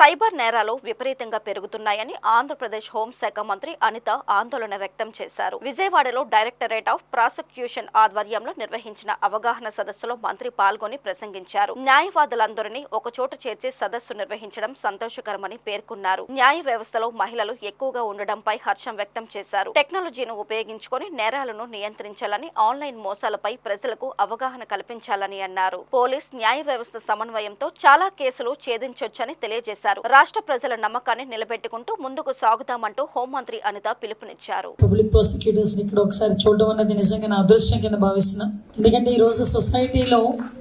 Cyber నేరాలు విపరీతంగా పెరుగుతున్నాయని ఆంధ్రప్రదేశ్ హోంశాఖ మంత్రి అనిత ఆందోళన వ్యక్తం చేశారు. విజయవాడలో డైరెక్టరేట్ ఆఫ్ ప్రాసిక్యూషన్ ఆధ్వర్యంలో నిర్వహించిన అవగాహన సదస్సులో మంత్రి పాల్గొని ప్రసంగించారు. న్యాయవాదులందరినీ ఒకచోట చేర్చి సదస్సు నిర్వహించడం సంతోషకరమని పేర్కొన్నారు. న్యాయ వ్యవస్థలో మహిళలు ఎక్కువగా ఉండడంపై హర్షం వ్యక్తం చేశారు. టెక్నాలజీని ఉపయోగించుకొని నేరాలను నియంత్రించాలని, ఆన్లైన్ మోసాలపై ప్రజలకు అవగాహన కల్పించాలని అన్నారు. పోలీస్ న్యాయ వ్యవస్థ సమన్వయంతో చాలా కేసులు ఛేదించొచ్చని తెలియజేశారు. రాష్ట్ర ప్రజల నమ్మకాన్ని నిలబెట్టుకుంటూ ముందుకు సాగుతామంటూ హోంమంత్రి అనిత పిలుపునిచ్చారు. పబ్లిక్ ప్రాసిక్యూటర్స్ ఇక్కడ ఒకసారి చూడడం అనేది నిజంగా నా అదృష్టం కింద భావిస్తున్నా. ఎందుకంటే ఈ రోజు సొసైటీలో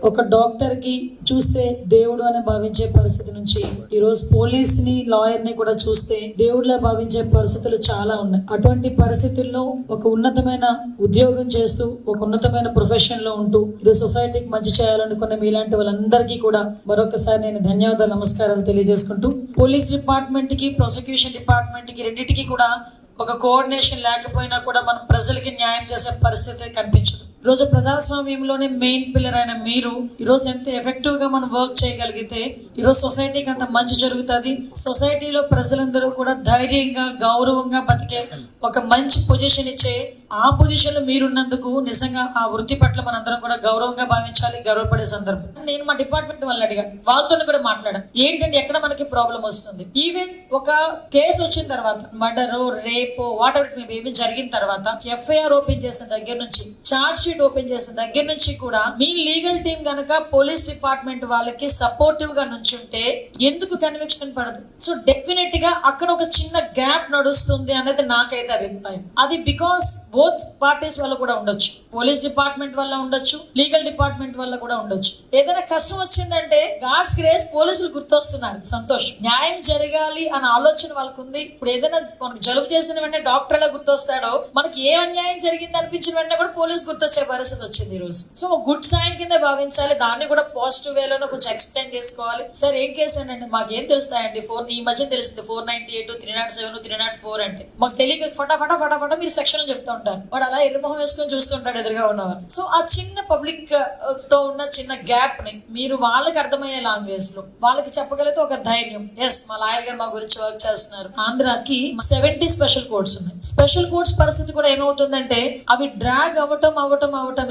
ఒక డాక్టర్ కి చూస్తే దేవుడు అని భావించే పరిస్థితి నుంచి ఈ రోజు పోలీస్ ని, లాయర్ ని కూడా చూస్తే దేవుడిలా భావించే పరిస్థితులు చాలా ఉన్నాయి. అటువంటి పరిస్థితుల్లో ఒక ఉన్నతమైన ఉద్యోగం చేస్తూ, ఒక ఉన్నతమైన ప్రొఫెషన్ లో ఉంటూ ఈరోజు సొసైటీకి మంచి చేయాలనుకున్న మీలాంటి వాళ్ళందరికీ కూడా మరొకసారి నేను ధన్యవాదాలు, నమస్కారాలు తెలియజేసుకుంటూ, పోలీస్ డిపార్ట్మెంట్ కి, ప్రాసిక్యూషన్ డిపార్ట్మెంట్ కి రెండింటికి కూడా ఒక కోఆర్డినేషన్ లేకపోయినా కూడా మనం ప్రజలకి న్యాయం చేసే పరిస్థితి కనిపించదు. ఈరోజు ప్రజాస్వామ్యంలోనే మెయిన్ పిల్లర్ అయిన మీరు ఈరోజు ఎంత ఎఫెక్టివ్ గా మనం వర్క్ చేయగలిగితే ఈరోజు సొసైటీకి అంత మంచి జరుగుతుంది. సొసైటీలో ప్రజలందరూ కూడా ధైర్యంగా, గౌరవంగా బతికే ఒక మంచి పొజిషన్ ఇచ్చే ఆ పొజిషన్ లో మీరున్నందుకు నిజంగా ఆ వృత్తి పట్ల మనందరం కూడా గౌరవంగా భావించాలి, గౌరవపడే సందర్భం. నేను మా డిపార్ట్మెంట్ వాళ్ళని అడిగా, వాళ్ళతో కూడా మాట్లాడా, ఏంటంటే ఎక్కడ మనకి ప్రాబ్లం వస్తుంది. ఈవెన్ ఒక కేసు వచ్చిన తర్వాత, మర్డర్, రేప్, వాట్ ఎవర్ ఏమి జరిగిన తర్వాత ఎఫ్ఐఆర్ ఓపెన్ చేసిన దగ్గర నుంచి, చార్జ్ షీట్ ఓపెన్ చేసిన దగ్గర నుంచి కూడా మీ లీగల్ టీం గనక పోలీస్ డిపార్ట్మెంట్ వాళ్ళకి సపోర్టివ్ గా నుంచుంటే ఎందుకు కన్విక్షన్ పడదు? సో డెఫినెట్ గా అక్కడ ఒక చిన్న గ్యాప్ నడుస్తుంది అనేది నాకైతే అభిప్రాయం. అది బికాస్ బోత్ పార్టీస్ వల్ల కూడా ఉండొచ్చు, పోలీస్ డిపార్ట్మెంట్ వల్ల ఉండొచ్చు, లీగల్ డిపార్ట్మెంట్ వల్ల కూడా ఉండొచ్చు. ఏదైనా కష్టం వచ్చిందంటే గాడ్స్ గ్రేస్ పోలీసులు గుర్తొస్తున్నారు, సంతోషం. న్యాయం జరగాలి అనే ఆలోచన వాళ్ళకు ఉంది. ఇప్పుడు ఏదైనా మనకు జలుబు చేసిన వెంటనే డాక్టర్ ఎలా గుర్తొస్తాడో, మనకి ఏ అన్యాయం జరిగింది అనిపించిన వెంటనే కూడా పోలీసు గుర్తొచ్చే పరిస్థితి వచ్చింది ఈ రోజు. సో గుడ్ సైన్ కింద భావించాలి. దాన్ని కూడా పాజిటివ్ వేలోనే కొంచెం ఎక్స్ప్లెయిన్ చేసుకోవాలి. సార్ ఏం కేసు అండి, మాకేం తెలుస్తాయండి, ఈ మధ్య తెలిసింది 498, 307, 304 అంటే మాకు తెలియక ఫటాఫటా మీరు సెక్షన్ చెప్తూ ఉంటారు. వాడు అలా ఎర్రమొహం వేసుకొని చూస్తుంటాడు ఎదురుగా ఉన్నవారు. సో ఆ చిన్న పబ్లిక్ తో ఉన్న చిన్న గ్యాప్ ని మీరు వాళ్ళకి అర్థమయ్యే లాంగ్వేజ్ లో వాళ్ళకి చెప్పగలిగితే ఒక ధైర్యం, ఎస్ మా లాయర్ గారు మా గురించి వర్క్ చేస్తున్నారు. ఆంధ్రాకి 70 స్పెషల్ కోర్ట్స్ ఉన్నాయి. స్పెషల్ కోర్ట్స్ పరిస్థితి కూడా ఏమవుతుందంటే అవి డ్రాగ్ అవ్వటం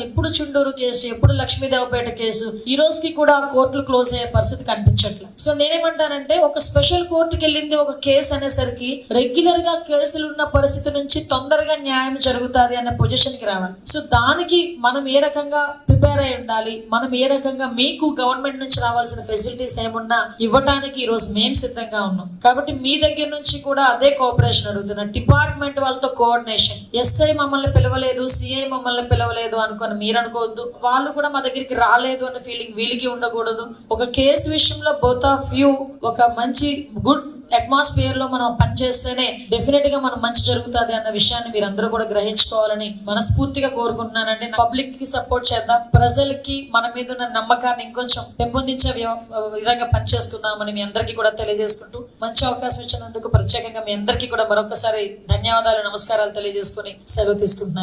ఎప్పుడు చుండూరు కేసు, ఎప్పుడు లక్ష్మీదేవపేట కేసు, ఈ రోజుకి కూడా కోర్టులు క్లోజ్ అయ్యే పరిస్థితి కనిపించట్లేదు. సో నేనేమంటానంటే ఒక స్పెషల్ కోర్టుకి వెళ్ళింది ఒక కేసు అనేసరికి రెగ్యులర్ గా కేసులు ఉన్న పరిస్థితి నుంచి తొందరగా న్యాయం జరుగుతుంది అనే పొజిషన్ కి రావాలి. సో దానికి మనం ఏ రకంగా ప్రిపేర్ అయి ఉండాలి, మనం ఏ రకంగా మీకు గవర్నమెంట్ నుంచి రావాల్సిన ఫెసిలిటీస్ ఏమున్నా ఇవ్వడానికి ఈ రోజు మేము సిద్ధంగా ఉన్నాం. కాబట్టి మీ దగ్గర నుంచి కూడా అదే కోఆపరేషన్ అడుగుతున్నా. డిపార్ట్మెంట్ వాళ్ళతో కోఆర్డినేషన్. ఎస్ఐ మమ్మల్ని పిలవలేదు, సిఐ మమ్మల్ని పిలవలేదు అనుకుని మీరు అనుకోవద్దు. వాళ్ళు కూడా మా దగ్గరికి రాలేదు అనే ఫీలింగ్ వీళ్ళకి ఉండకూడదు. ఒక కేసు విషయంలో బోత్ ఆఫ్ యూ ఒక మంచి గుడ్ అట్మాస్ఫియర్ లో మనం పనిచేస్తేనే డెఫినెట్ గా మనం మంచి జరుగుతుంది అన్న విషయాన్ని మీరందరూ కూడా గ్రహించుకోవాలని మనస్ఫూర్తిగా కోరుకుంటున్నానండి. పబ్లిక్ కి సపోర్ట్ చేద్దాం, ప్రజలకి మన మీద ఉన్న నమ్మకాన్ని ఇంకొంచెం పెంపొందించే విధంగా పనిచేసుకుందామని మీ అందరికీ కూడా తెలియజేసుకుంటూ, మంచి అవకాశం ఇచ్చినందుకు ప్రత్యేకంగా మీ అందరికీ కూడా మరొకసారి ధన్యవాదాలు, నమస్కారాలు తెలియజేసుకుని సెలవు తీసుకుంటున్నాను.